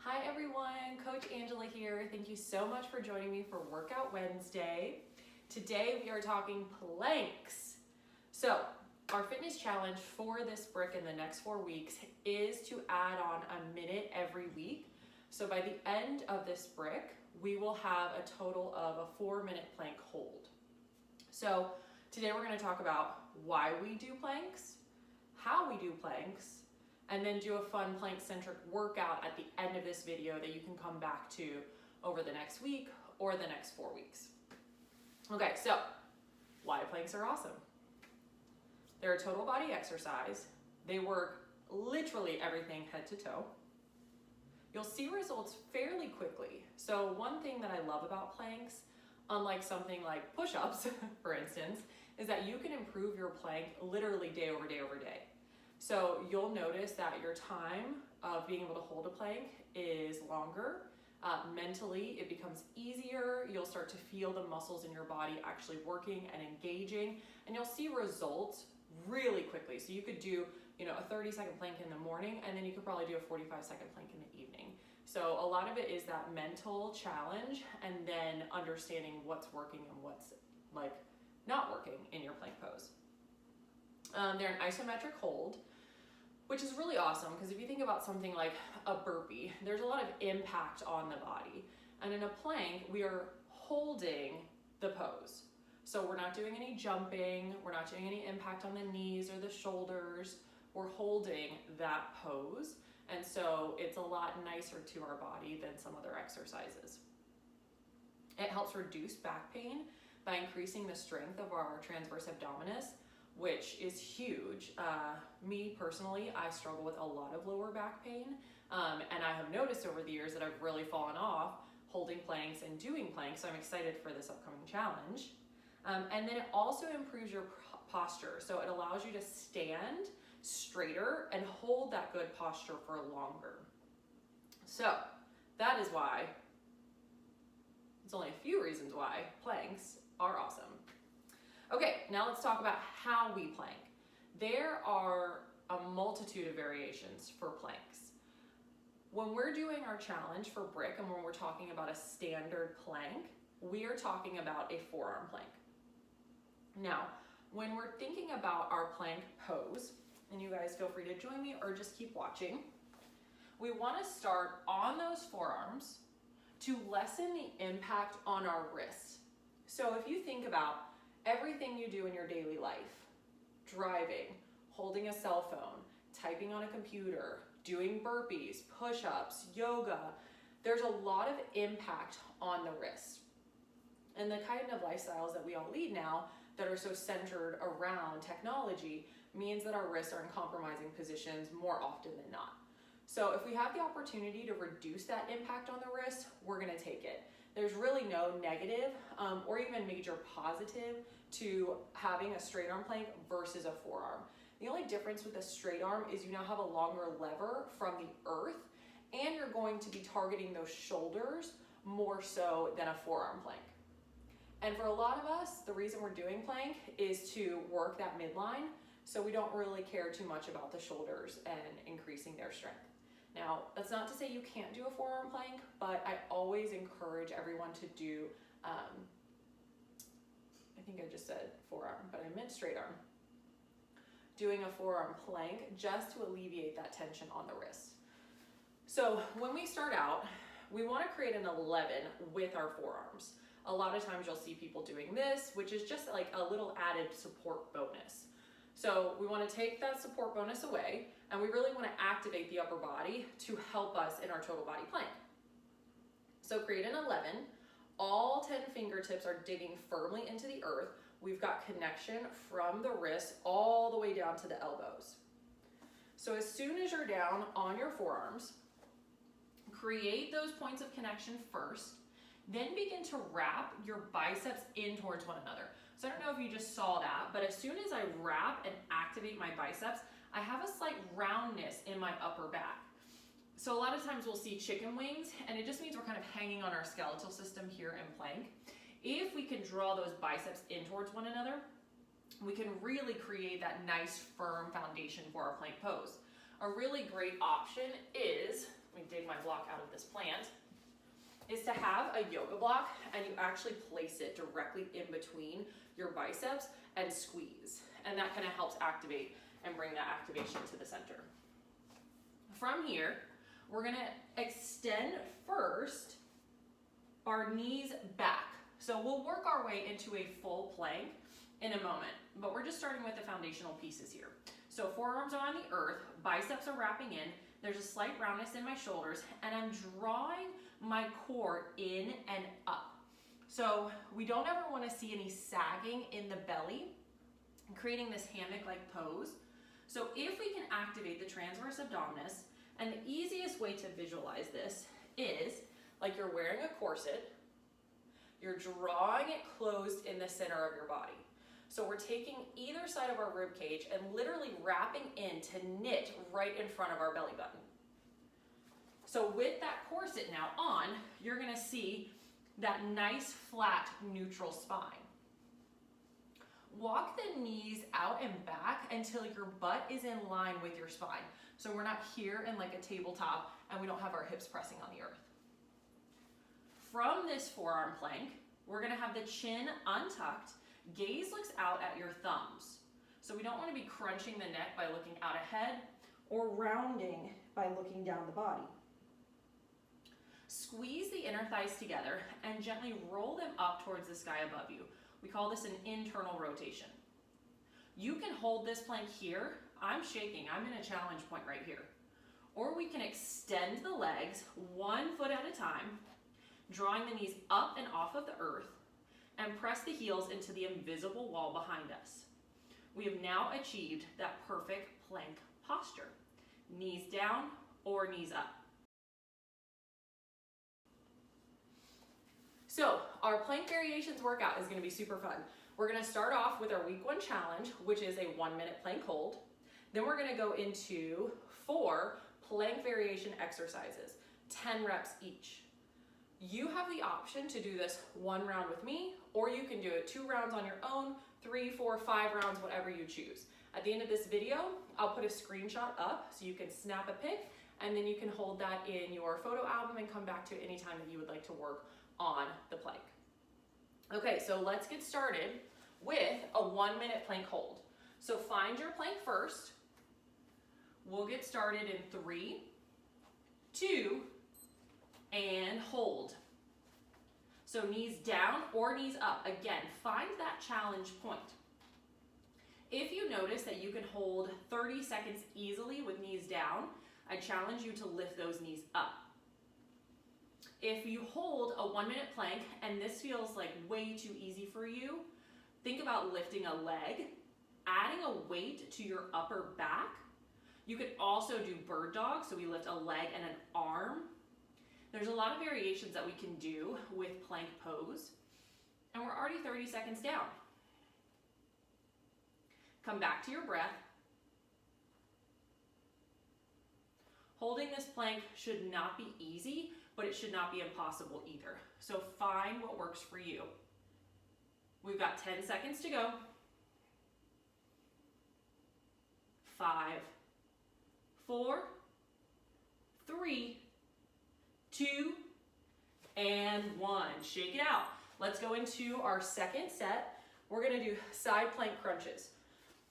Hi everyone, Coach Angela here. Thank you so much for joining me for Workout Wednesday. Today we are talking planks. So our fitness challenge for this brick in the next 4 weeks is to add on a minute every week. So by the end of this brick, we will have a total of a 4-minute plank hold. So today we're going to talk about why we do planks, how we do planks, and then do a fun plank-centric workout at the end of this video that you can come back to over the next week or the next 4 weeks. Okay, so why planks are awesome. They're a total body exercise. They work literally everything head to toe. You'll see results fairly quickly. So one thing that I love about planks, unlike something like push-ups, for instance, is that you can improve your plank literally day over day over day. So you'll notice that your time of being able to hold a plank is longer. Mentally, it becomes easier. You'll start to feel the muscles in your body actually working and engaging, and you'll see results really quickly. So you could do, a 30-second plank in the morning, and then you could probably do a 45-second plank in the evening. So a lot of it is that mental challenge, and then understanding what's working and what's not working in your plank pose. They're an isometric hold, which is really awesome because if you think about something like a burpee, there's a lot of impact on the body. And in a plank, we are holding the pose. So we're not doing any jumping, we're not doing any impact on the knees or the shoulders, we're holding that pose. And so it's a lot nicer to our body than some other exercises. It helps reduce back pain by increasing the strength of our transverse abdominis, which is huge. Me personally, I struggle with a lot of lower back pain, and I have noticed over the years that I've really fallen off holding planks and doing planks, so I'm excited for this upcoming challenge. And then it also improves your posture, so it allows you to stand straighter and hold that good posture for longer. So that is why, it's only a few reasons why planks are awesome. Okay, now let's talk about how we plank. There are a multitude of variations for planks. When we're doing our challenge for brick and when we're talking about a standard plank, we are talking about a forearm plank. Now, when we're thinking about our plank pose, and you guys feel free to join me or just keep watching, we want to start on those forearms to lessen the impact on our wrists. So if you think about everything you do in your daily life, driving, holding a cell phone, typing on a computer, doing burpees, push-ups, yoga, there's a lot of impact on the wrist. And the kind of lifestyles that we all lead now that are so centered around technology means that our wrists are in compromising positions more often than not. So if we have the opportunity to reduce that impact on the wrist, we're gonna take it. There's really no negative or even major positive to having a straight arm plank versus a forearm. The only difference with a straight arm is you now have a longer lever from the earth, and you're going to be targeting those shoulders more so than a forearm plank. And for a lot of us, the reason we're doing plank is to work that midline, so we don't really care too much about the shoulders and increasing their strength. Now, that's not to say you can't do a forearm plank, but I always encourage everyone to do, I think I just said forearm, but I meant straight arm. Doing a forearm plank just to alleviate that tension on the wrist. So when we start out, we want to create an 11 with our forearms. A lot of times you'll see people doing this, which is just like a little added support bonus. So we want to take that support bonus away, and we really want to activate the upper body to help us in our total body plank. So create an 11. All 10 fingertips are digging firmly into the earth. We've got connection from the wrist all the way down to the elbows. So as soon as you're down on your forearms, create those points of connection first, then begin to wrap your biceps in towards one another. So I don't know if you just saw that, but as soon as I wrap and activate my biceps, I have a slight roundness in my upper back. So a lot of times we'll see chicken wings, and it just means we're kind of hanging on our skeletal system here in plank. If we can draw those biceps in towards one another, we can really create that nice firm foundation for our plank pose. A really great option is, let me dig my block out of this plant, is to have a yoga block and you actually place it directly in between your biceps and squeeze. And that kind of helps activate and bring that activation to the center. From here, we're gonna extend first our knees back. So we'll work our way into a full plank in a moment, but we're just starting with the foundational pieces here. So forearms are on the earth, biceps are wrapping in, there's a slight roundness in my shoulders, and I'm drawing my core in and up. So we don't ever want to see any sagging in the belly, creating this hammock-like pose. So if we can activate the transverse abdominis, and the easiest way to visualize this is like you're wearing a corset, you're drawing it closed in the center of your body. So we're taking either side of our rib cage and literally wrapping in to knit right in front of our belly button. So with that corset now on, you're gonna see that nice flat neutral spine. Walk the knees out and back until your butt is in line with your spine. So we're not here in like a tabletop and we don't have our hips pressing on the earth. From this forearm plank, we're gonna have the chin untucked, gaze looks out at your thumbs. So we don't wanna be crunching the neck by looking out ahead or rounding by looking down the body. Squeeze the inner thighs together and gently roll them up towards the sky above you. We call this an internal rotation. You can hold this plank here. I'm shaking, I'm in a challenge point right here. Or we can extend the legs 1 foot at a time, drawing the knees up and off of the earth, and press the heels into the invisible wall behind us. We have now achieved that perfect plank posture. Knees down or knees up. So our plank variations workout is gonna be super fun. We're gonna start off with our week 1 challenge, which is a 1-minute plank hold. Then we're gonna go into 4 plank variation exercises, 10 reps each. You have the option to do this 1 round with me, or you can do it 2 rounds on your own, 3, 4, 5 rounds, whatever you choose. At the end of this video, I'll put a screenshot up so you can snap a pic, and then you can hold that in your photo album and come back to it anytime that you would like to work on the plank. Okay, so let's get started with a 1-minute plank hold. So find your plank first. We'll get started in 3, 2, and hold. So knees down or knees up. Again, find that challenge point. If you notice that you can hold 30 seconds easily with knees down, I challenge you to lift those knees up. If you hold a 1-minute plank and this feels like way too easy for you, think about lifting a leg, adding a weight to your upper back. You could also do bird dog, so we lift a leg and an arm. There's a lot of variations that we can do with plank pose, and we're already 30 seconds down. Come back to your breath. Holding this plank should not be easy, but it should not be impossible either. So find what works for you. We've got 10 seconds to go. 5, 4, 3, 2, and 1. Shake it out. Let's go into our second set. We're gonna do side plank crunches.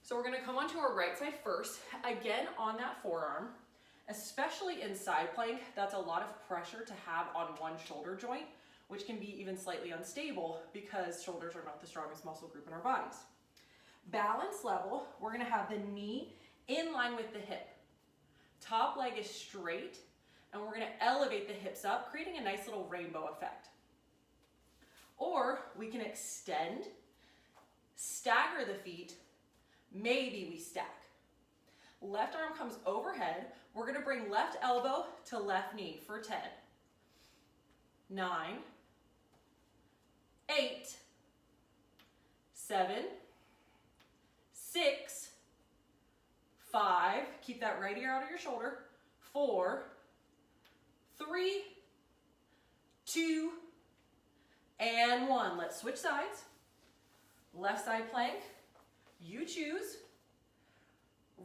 So we're gonna come onto our right side first, again on that forearm. Especially in side plank, that's a lot of pressure to have on one shoulder joint, which can be even slightly unstable because shoulders are not the strongest muscle group in our bodies. Balance level, we're gonna have the knee in line with the hip. Top leg is straight, and we're gonna elevate the hips up, creating a nice little rainbow effect. Or we can extend, stagger the feet, maybe we stack. Left arm comes overhead. We're gonna bring left elbow to left knee for 10, 9, 8, 7, 6, 5, keep that right ear out of your shoulder, 4, 3, 2, and 1. Let's switch sides. Left side plank, you choose.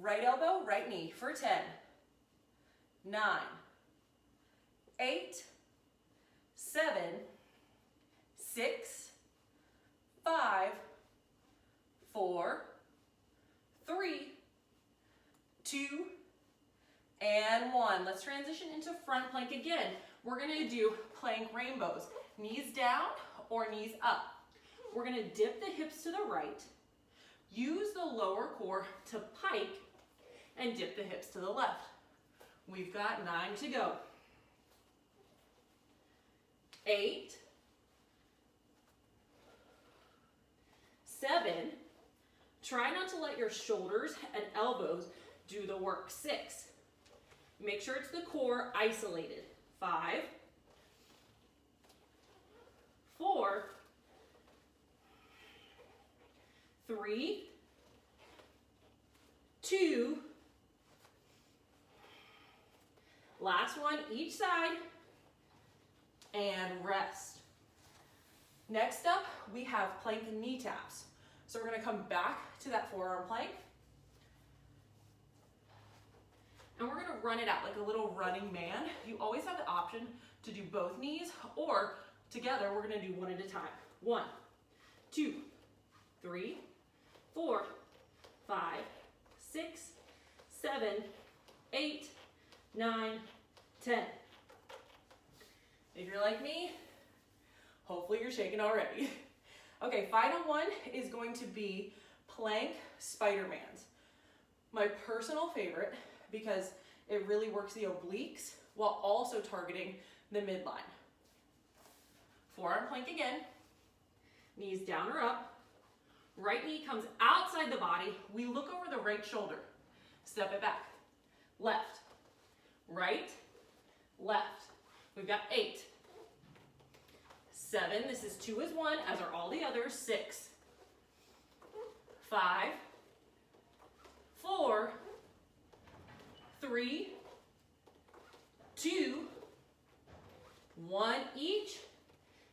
Right elbow, right knee for 10, 9, 8, 7, 6, 5, 4, 3, 2, and 1. Let's transition into front plank again. We're gonna do plank rainbows. Knees down or knees up. We're gonna dip the hips to the right, use the lower core to pike, and dip the hips to the left. We've got 9 to go. 8, 7, try not to let your shoulders and elbows do the work. 6, make sure it's the core isolated. 5, 4, 3, 2, last one each side, and rest. Next up, we have plank knee taps. So we're gonna come back to that forearm plank, and we're gonna run it out like a little running man. You always have the option to do both knees, or together we're gonna do one at a time. 1, 2, 3, 4, 5, 6, 7, 8, 9, 10. If you're like me, hopefully you're shaking already. Okay, final one is going to be plank Spider-Mans. My personal favorite because it really works the obliques while also targeting the midline. Forearm plank again, knees down or up. Right knee comes outside the body. We look over the right shoulder. Step it back. Left, right, left. We've got 8, 7, this is 2 as 1, as are all the others. 6, 5, 4, 3, 2, 1 each.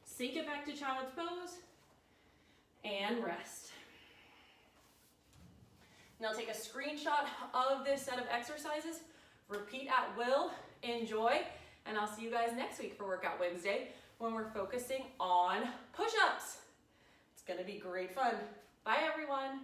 Sink it back to child's pose and rest. Now take a screenshot of this set of exercises. Repeat at will, enjoy, and I'll see you guys next week for Workout Wednesday when we're focusing on push-ups. It's gonna be great fun. Bye everyone.